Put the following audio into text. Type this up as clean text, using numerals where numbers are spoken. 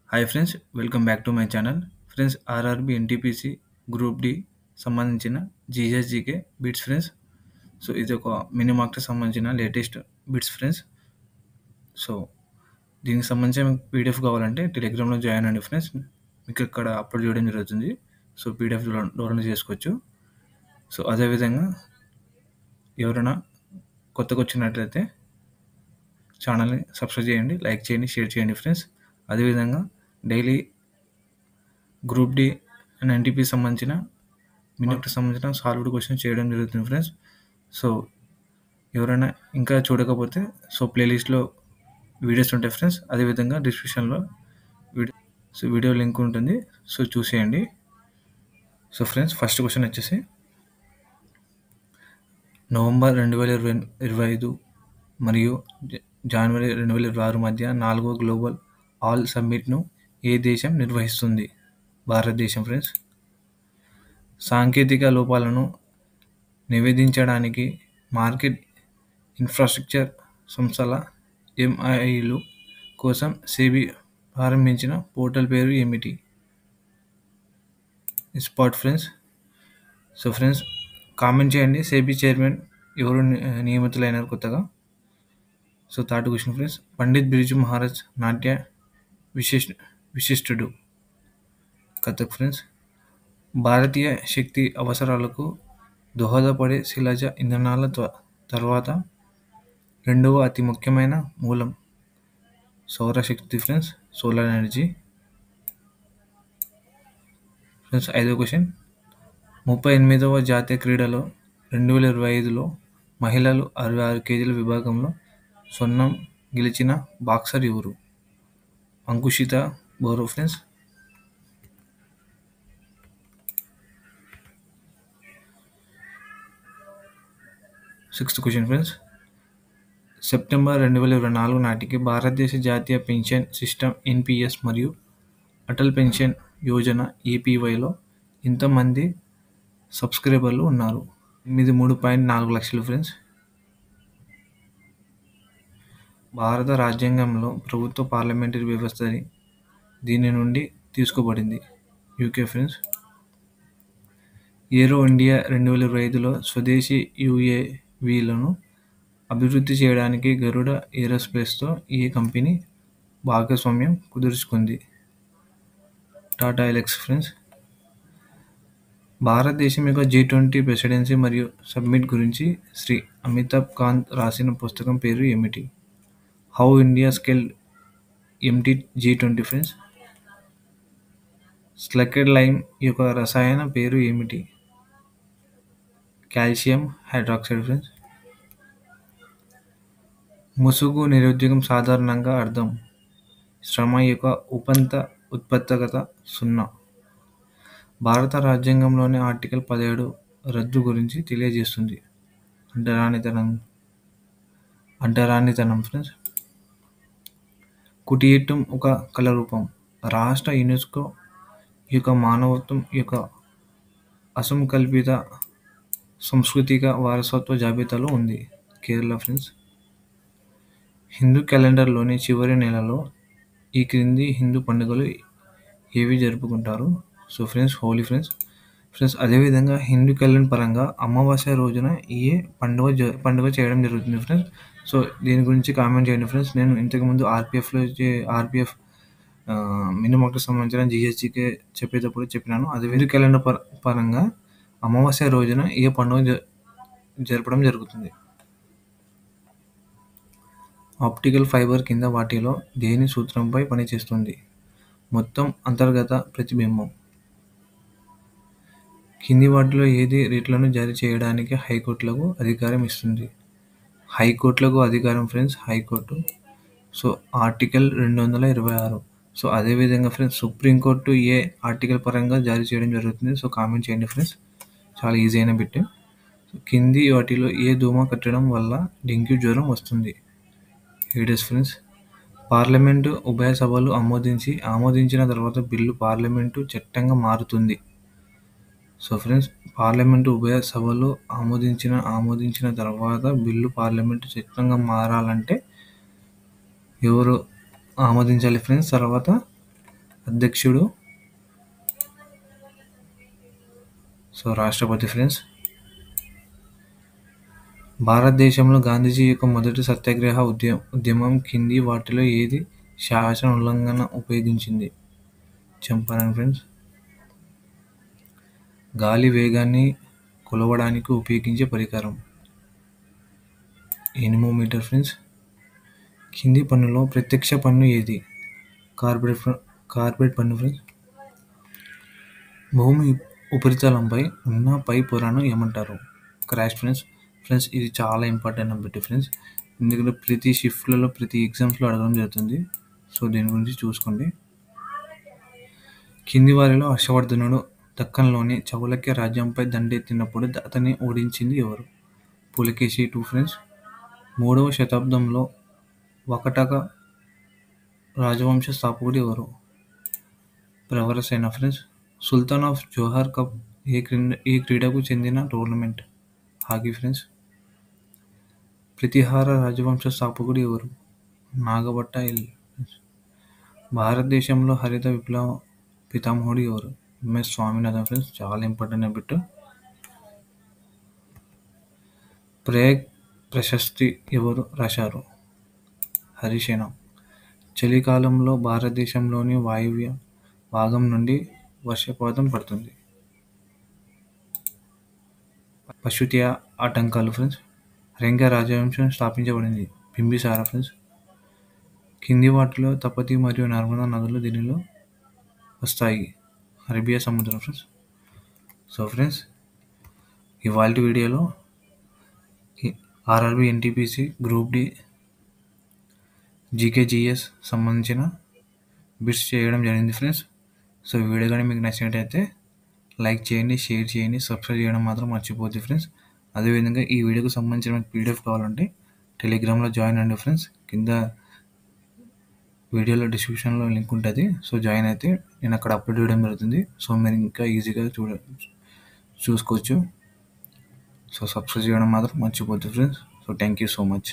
Hi friends, welcome back to my channel. Friends, RRB NTPC group D సంబంధించిన GS GK bits friends. So ఇది ఒక mini మార్క్కి సంబంధించిన latest bits friends. So దీనికి సంబంధించిన మీకు పీడిఎఫ్ కావాలంటే టెలిగ్రామ్లో జాయిన్ అండి ఫ్రెండ్స్. మీకు ఇక్కడ అప్లోడ్ చేయడం జరుగుతుంది. సో పీడిఎఫ్ డౌన్లోడ్ చేసుకోవచ్చు. సో అదేవిధంగా ఎవరైనా కొత్తగా వచ్చినట్లయితే ఛానల్ని సబ్స్క్రైబ్ చేయండి, లైక్ చేయండి, షేర్ చేయండి ఫ్రెండ్స్. అదేవిధంగా daily group D and NTP సంబంధించిన మినిట్కి సంబంధించిన సాల్వ్డ్ క్వశ్చన్ చేయడం జరుగుతుంది ఫ్రెండ్స్. సో ఎవరైనా ఇంకా చూడకపోతే ప్లేలిస్ట్లో వీడియోస్ ఉంటాయి ఫ్రెండ్స్. అదేవిధంగా డిస్క్రిప్షన్లో వీడియో లింక్ ఉంటుంది. సో చూసేయండి. సో ఫ్రెండ్స్, ఫస్ట్ క్వశ్చన్ వచ్చేసి నవంబర్ 2025 మరియు జనవరి 2026 మధ్య 4వ గ్లోబల్ ఆల్ సమ్మిట్ను ఏ దేశం నిర్వహిస్తుంది? భారతదేశం ఫ్రెండ్స్. సాంకేతిక లోపాలను నివేదించడానికి మార్కెట్ ఇన్ఫ్రాస్ట్రక్చర్ సంస్థల ఎంఐలు కోసం సెబీ ప్రారంభించిన పోర్టల్ పేరు ఏమిటి? Spot friends. So friends, comment చేయండి, సెబీ చైర్మన్ ఎవరు నియమితులైనారు కొత్తగా? So third question friends, Pandit Birju Maharaj నాట్య విశిష్టుడు కథక్ ఫ్రెండ్స్. భారతీయ శక్తి అవసరాలకు దోహదపడే శిలాజ ఇంధనాల తర్వాత రెండవ అతి ముఖ్యమైన మూలం సౌరశక్తి ఫ్రెండ్స్, సోలార్ ఎనర్జీ ఫ్రెండ్స్. ఐదవ క్వశ్చన్, 38వ జాతీయ క్రీడలో 2025లో మహిళలు 66 కేజీల విభాగంలో స్వర్ణం గెలిచిన బాక్సర్ ఎవరు? Ankushita Boro friends. Sixth question friends, September 2024 నాటికి భారతదేశ జాతీయ పెన్షన్ సిస్టమ్ ఎన్పిఎస్ మరియు అటల్ పెన్షన్ యోజన ఏపీవైలో ఎంతమంది సబ్స్క్రైబర్లు ఉన్నారు? 83.4 లక్షలు ఫ్రెండ్స్. భారత రాజ్యాంగంలో ప్రభుత్వ పార్లమెంటరీ వ్యవస్థని దీని నుండి తీసుకోబడింది. UK friends. ఏరో ఇండియా 2025లో స్వదేశీ యుఏవీలను అభివృద్ధి చేయడానికి గరుడ ఏరోస్పేస్తో ఏ కంపెనీ భాగస్వామ్యం కుదుర్చుకుంది? Tata Alex friends. భారతదేశం యొక్క G20 ప్రెసిడెన్సీ మరియు సమ్మిట్ గురించి శ్రీ అమితాబ్ కాంత్ రాసిన పుస్తకం పేరు ఏమిటి? How India scaled G20 friends. Slaked lime యొక్క రసాయన పేరు ఏమిటి? Calcium hydroxide friends. ముసుగు నిరుద్యోగం సాధారణంగా అర్థం శ్రమ యొక్క ఉపంత ఉత్పాదకత 0. భారత రాజ్యాంగంలోని ఆర్టికల్ 17 రద్దు గురించి తెలియజేస్తుంది. అంటరానితనం ఫ్రెండ్స్. కుటియేట్టం ఒక కళారూపం రాష్ట్ర యునెస్కో యొక్క మానవత్వం యొక్క అసంకల్పిత సాంస్కృతిక వారసత్వ జాబితాలో ఉంది. కేరళ ఫ్రెండ్స్. హిందూ క్యాలెండర్లోని చివరి నెలలో ఈ క్రింది హిందూ పండుగలు ఏవి జరుపుకుంటారు? So friends, Holi friends. Friends, అదేవిధంగా హిందూ క్యాలెండర్ పరంగా అమావాస్య రోజున ఏ పండుగ చేయడం జరుగుతుంది ఫ్రెండ్స్? సో దీని గురించి కామెంట్ చేయండి ఫ్రెండ్స్. నేను ఇంతకుముందు ఆర్పిఎఫ్ మినీ మార్క్కి సంబంధించిన జిఎస్జికే చెప్పేటప్పుడు చెప్పినాను. అది హిందూ క్యాలెండర్ పరంగా అమావాస్య రోజున ఏ పండుగ జరపడం జరుగుతుంది? ఆప్టికల్ ఫైబర్ కింద వాటిలో దేని సూత్రంపై పనిచేస్తుంది? మొత్తం అంతర్గత ప్రతిబింబం. కింది వాటిలో ఏది రేట్లను జారీ చేయడానికి హైకోర్టులకు అధికారం ఇస్తుంది? హైకోర్టులకు అధికారం friends, high court. So article 226. So అదేవిధంగా ఫ్రెండ్స్, సుప్రీంకోర్టు ఏ ఆర్టికల్ పరంగా జారీ చేయడం జరుగుతుంది? సో కామెంట్ చేయండి ఫ్రెండ్స్. చాలా ఈజీ అయిన బిట్. కింది వాటిలో ఏ దోమ కట్టడం వల్ల డెంగ్యూ జ్వరం వస్తుంది? ఏడస్ ఫ్రెండ్స్. పార్లమెంటు ఉభయ సభలు ఆమోదించిన తర్వాత బిల్లు పార్లమెంటు చట్టంగా మారుతుంది. సో ఫ్రెండ్స్, పార్లమెంటు ఉభయ సభలు ఆమోదించిన తర్వాత బిల్లు పార్లమెంటు చట్టంగా మారాలంటే ఎవరు ఆమోదించాలి ఫ్రెండ్స్? తర్వాత అధ్యక్షుడు రాష్ట్రపతి ఫ్రెండ్స్. భారతదేశంలో గాంధీజీ యొక్క మొదటి సత్యాగ్రహ ఉద్యమం కింది వాటిలో ఏది శాసన ఉల్లంఘన ఉపయోగించింది? చంపారన్ ఫ్రెండ్స్. గాలి వేగాన్ని కొలవడానికి ఉపయోగించే పరికరం? Anemometer friends. కింది పన్నులో ప్రత్యక్ష పన్ను ఏది? కార్పొరేట్ పన్ను ఫ్రెండ్స్. భూమి ఉపరితలంపై ఉన్న పై పొరను ఏమంటారు? క్రాస్ట్ ఫ్రెండ్స్. ఫ్రెండ్స్ ఇది చాలా ఇంపార్టెంట్ అన్నట్టు ఫ్రెండ్స్, ఎందుకంటే ప్రతి షిఫ్ట్లలో ప్రతి ఎగ్జామ్స్లో అడగడం జరుగుతుంది. సో దీని గురించి చూసుకోండి. కింది వారిలో హర్షవర్ధనుడు దక్కన్లోని చౌలక్య రాజ్యంపై దండెత్తినప్పుడు అతన్ని ఓడించింది ఎవరు? Pulakeshi II friends. 3వ శతాబ్దంలో వకటక రాజవంశ స్థాపకుడు ఎవరు? Pravarasena friends. Sultan of Johor cup ఏ క్రీడకు చెందిన టోర్నమెంట్? Hockey friends. ప్రతిహార రాజవంశ స్థాపకుడు ఎవరు? నాగభట్ట ఎల్. భారతదేశంలో హరిత విప్లవ పితామహుడు ఎవరు? MS Swaminathan friends. చాలా ఇంపార్టెంట్ బిట్. ప్రయాగ్ ప్రశస్తి ఎవరు రాశారు? హరిసేన. చలికాలంలో భారతదేశంలోని వాయువ్య భాగం నుండి వర్షపాతం పడుతుంది. పశుత్య ఆటంకాలు ఫ్రెండ్స్. హరింగ రాజవంశం స్థాపించబడింది. బింబిసార ఫ్రెండ్స్. కింది వాటిలో తపతి మరియు నర్మదా నదులు దీనిలో వస్తాయి? అరేబియా సముద్రం ఫ్రెండ్స్. సో ఫ్రెండ్స్ ఇవాల్టి వీడియోలో ఆర్ఆర్బి ఎన్టీపీసీ గ్రూప్ డి జీకేజీఎస్ సంబంధించిన బిట్స్ చేయడం జరిగింది ఫ్రెండ్స్. సో ఈ వీడియో కానీ మీకు నచ్చినట్టయితే లైక్ చేయండి, షేర్ చేయండి, సబ్స్క్రైబ్ చేయడం మాత్రం మర్చిపోద్ది ఫ్రెండ్స్. అదేవిధంగా ఈ వీడియోకి సంబంధించిన పీడిఎఫ్ కావాలంటే టెలిగ్రామ్లో జాయిన్ అవ్వండి ఫ్రెండ్స్. కింద వీడియోలో డిస్క్రిప్షన్లో లింక్ ఉంటుంది. సో జాయిన్ అయితే నేను అక్కడ అప్లోడ్ చేయడం జరుగుతుంది. సో మీరు ఇంకా ఈజీగా చూసుకోవచ్చు. సో సబ్స్క్రైబ్ చేయడం మాత్రం మర్చిపోద్దు friends. So thank you so much.